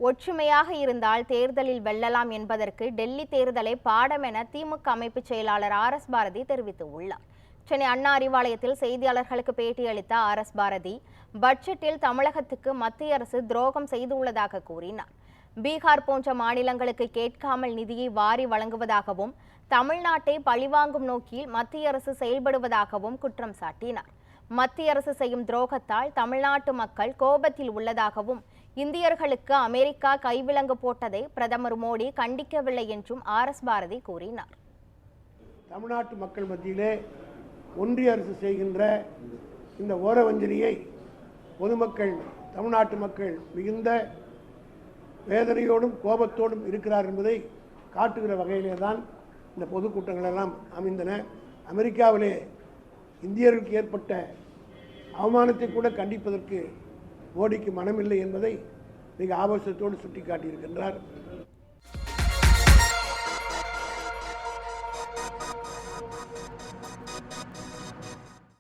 ஒற்றுமையாக இருந்தால் தேர்தலில் வெல்லலாம் என்பதற்கு டெல்லி தேர்தலை பாடம் என திமுக அமைப்பு செயலாளர் RS பாரதி தெரிவித்துள்ளார். சென்னை அண்ணா அறிவாலயத்தில் செய்தியாளர்களுக்கு பேட்டியளித்த RS பாரதி, பட்ஜெட்டில் தமிழகத்துக்கு மத்திய அரசு துரோகம் செய்துள்ளதாக கூறினார். பீகார் போன்ற மாநிலங்களுக்கு கேட்காமல் நிதியை வாரி வழங்குவதாகவும், தமிழ்நாட்டை பழிவாங்கும் நோக்கில் மத்திய அரசு செயல்படுவதாகவும் குற்றம் சாட்டினார். மத்திய அரசு செய்யும் துரோகத்தால் தமிழ்நாட்டு மக்கள் கோபத்தில் உள்ளதாகவும், இந்தியர்களுக்கு அமெரிக்கா கைவிலங்கு போட்டதை பிரதமர் மோடி கண்டிக்கவில்லை என்றும் RS பாரதி கூறினார். தமிழ்நாட்டு மக்கள் மத்தியிலே ஒன்றிய அரசு செய்கின்ற இந்த ஓரவஞ்சனையை பொதுமக்கள், தமிழ்நாட்டு மக்கள் மிகுந்த வேதனையோடும் கோபத்தோடும் இருக்கிறார் என்பதை காட்டுகிற வகையிலே தான் இந்த பொதுக்கூட்டங்கள் எல்லாம் அமைந்தன. அமெரிக்காவிலே இந்தியர்களுக்கு ஏற்பட்ட அவமானத்தை கூட கண்டிப்பதற்கு மோடிக்கு மனமில்லை என்பதை மிக ஆபாசத்தோடு சுட்டிக்காட்டியிருக்கின்றார்.